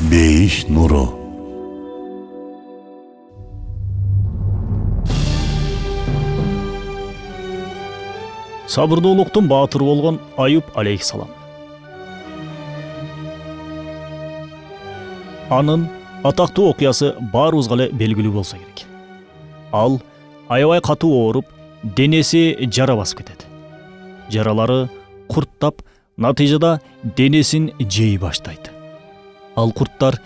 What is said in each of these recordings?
Бейиш нуру. Сабырдуулуктун баатыры болгон Аюп алейхисалам. Анын атактуу окуясы баарыбызга эле белгилүү болсо керек. Ал аябай катуу ооруп, денеси жара басып кетет. Жаралары курттап, натыйжада денесин жей баштайт. Ал курттар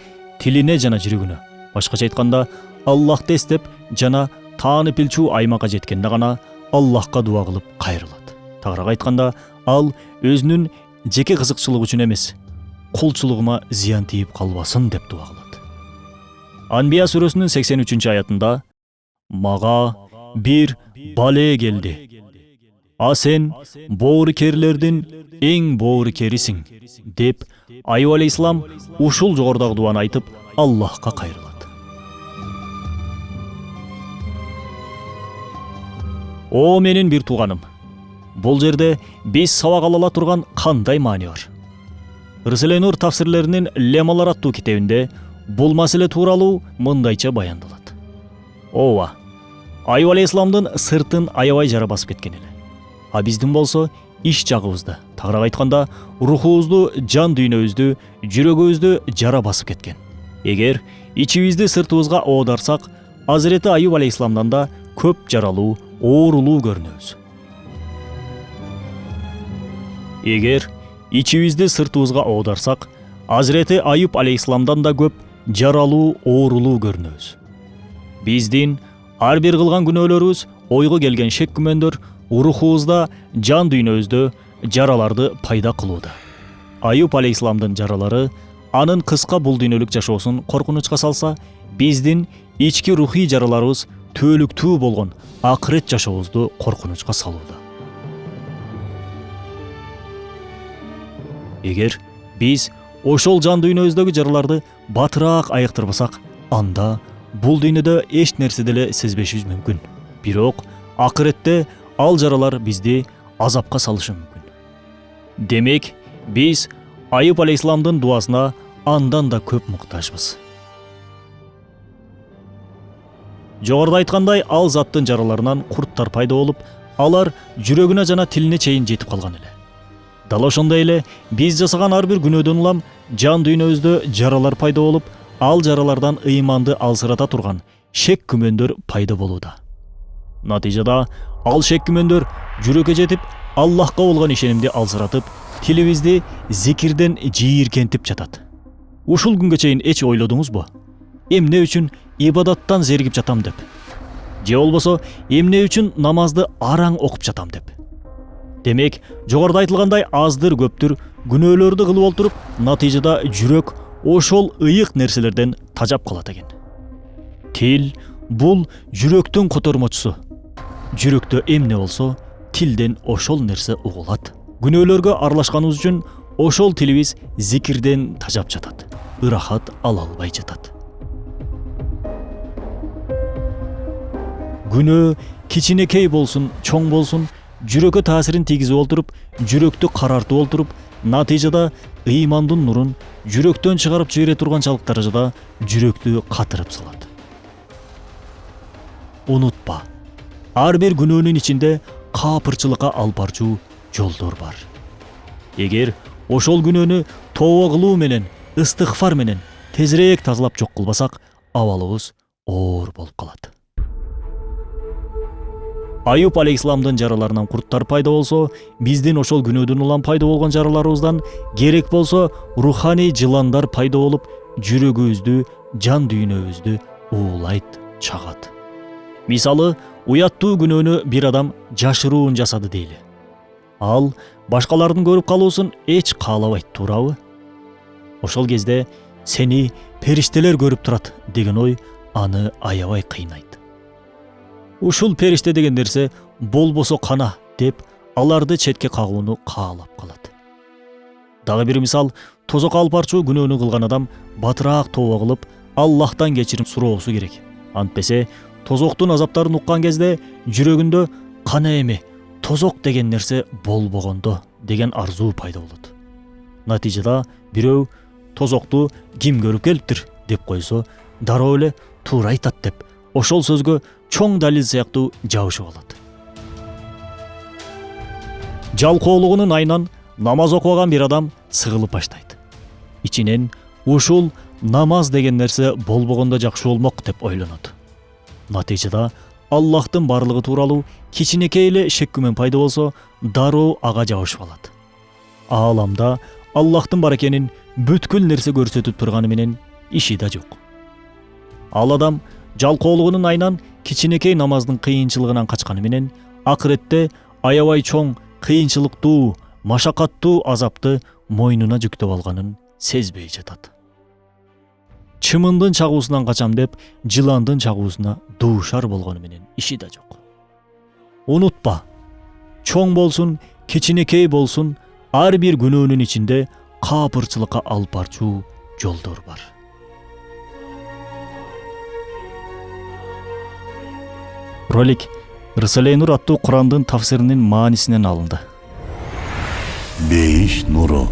тилине жана жүрөгүнө, башкача айтканда, Аллахты эстеп жана таанып билчү аймакка жеткенде гана Аллахка дуа кылып кайрылат. Тагыраак айтканда, ал өзүнүн жеке кызыкчылыгы үчүн эмес, кулчулугума зыян тийип калбасын деп дуа кылат. Анбия сүрөсүнүн 83-аятында мага бир бале келди. А сен боорукерлердин эң боорукерисиң деп Аюп алейхисалам ушул жогорудагы дуаны айтып Аллахка кайрылат. О менин бир тууганым, бул жерде биз сабак ала турган кандай маани бар? Рисале-Нур тафсирлеринин Лемалар аттуу китебинде бул маселе тууралуу мындайча баяндалат. Ооба, Аюп алейхисаламдын сыртын аябай жара басып кеткен эле. А биздин болсо иш жагыбызды, тагыраак айтканда, рухубузду, жан дүйнөбүздү, жүрөгүбүздү жара басып кеткен. Эгер ичибизди сыртыбызга оодарсак, Азирети Аюп алейхисаламдан да көп жаралуу, оорулуу көрүнөбүз. Эгер ичибизди сыртыбызга оодарсак, Азирети Аюп алейхисаламдан да көп жаралуу, оорулуу көрүнөбүз. Биздин ар бир кылган күнөөлөрүбүз, ойго келген шек күмөндөр рухубузда, жан дүйнөбүздө жараларды пайда кылууда. Аюп алейхисаламдын жаралары анын кыска бул дүйнөлүк жашоосун коркунучка салса, биздин ички рухий жараларыбыз түбөлүктүү болгон акырет жашообузду коркунучка салууда. Эгер биз ошол жан дүйнөбүздөгү жараларды батыраак айыктырбасак, анда бул дүйнөдө эч нерсе деле сезбешибиз мүмкүн. Бирок акыретте ал жаралар бизди азапка салышы мүмкүн. Демек, биз Аюп алейхисаламдын дуасына андан да көп муктажбыз. Жогоруда айткандай, ал заттын жараларынан курттар пайда болуп, алар жүрөгүнө жана тилине чейин жетип калган эле. Дал ошондой эле биз жасаган ар бир күнөөдөн улам жан дүйнөбүздө жаралар пайда болуп, ал жаралардан ыйманды алсырата турган шек күмөндөр пайда болууда. Натыйжада ал шек күмөндөр жүрөккө жетип, Аллахка болгон ишенимди алсыратып, тилибизди зикирден жийиркентип жатат. Ушул күнгө чейин эч ойлодуңузбу? Эмне үчүн ибадаттан зеригип жатам деп? Же болбосо эмне үчүн намазды араң окуп жатам деп? Демек, жогоруда айтылгандай аздыр көптүр күнөөлөрдү кылып олтуруп, натыйжада жүрөк ошол ыйык нерселерден тажап калат экен. Тил бул жүрөктүн котормочусу. Жүрөктө эмне болсо, тилден ошол нерсе угулат. Күнөөлөргө аралашканыбыз үчүн ошол тилибиз зикирден тажап жатат, ырахат ала албай жатат. Күнөө кичинекей болсун, чоң болсун, жүрөккө таасирин тийгизип олтуруп, жүрөктү карартып олтуруп, натыйжада ыймандын нурун жүрөктөн чыгарып жибере турганчалык даражада жүрөктү катырып салат. Унутпа, ар бир күнөөнүн ичинде каапырчылыкка алып барчу жолдор бар. Эгер ошол күнөөнү тооба кылуу менен, ыстыгфар менен тезирээк тазалап жок кылбасак, абалыбыз оор болуп калат. Аюп алейхисаламдын жараларынан курттар пайда болсо, биздин ошол күнөөдөн улам пайда болгон жараларыбыздан керек болсо руханий жыландар пайда болуп, жүрөгүбүздү, жан дүйнөбүздү уулайт, чагат. Мисалы, уяттуу күнөөнү бир адам жашыруун жасады дейли. Ал башкалардын көрүп калуусун эч каалабайт, туурабы? Ошол кезде сени периштелер көрүп турат деген ой аны аябай кыйнайт. Ушул периште деген нерсе болбосо кана деп аларды четке кагууну каалап калат. Дагы бир мисал, тозок алып барчу күнөөнү кылган адам батыраак тооба кылып, Аллахтан кечирим суроосу керек. Антпесе, тозоктун азаптарын уккан кезде жүрөгүндө кана эми тозок деген нерсе болбогондо деген арзуу пайда болот. Натыйжада бирөө тозокту ким көрүп келиптир деп койсо, дароо эле туура айтат деп ошол сөзгө чоң далил сыяктуу жабышып алат. Жалкоолугунун айынан намаз окубаган бир адам сыгылып баштайт. Ичинен ушул намаз деген нерсе болбогондо жакшы болмок деп ойлонот. Натыйжада Аллахтын барлыгы тууралуу кичинекей эле шек күмөн пайда болсо, дароо ага жабышып алат. Ааламда Аллахтын бар экенин бүткүл нерсе көрсөтүп турганы менен иши да жок. Ал адам жалкоолугунун айынан кичинекей намаздын кыйынчылыгынан качканы менен акыретте аябай чоң кыйынчылыктуу, машакаттуу азапты мойнуна жүктөп алганын сезбей жатат. Чымындын чагуусунан качам деп, жыландын чагуусуна дуушар болгону менен иши да жок. Унутпа, чоң болсун, кичинекей болсун, ар бир күнөөнүн ичинде каапырчылыкка алып барчу жолдор бар. Ролик Рисале Нур аттуу Курандын тафсиринин маанисинен алынды. Бейиш нуру.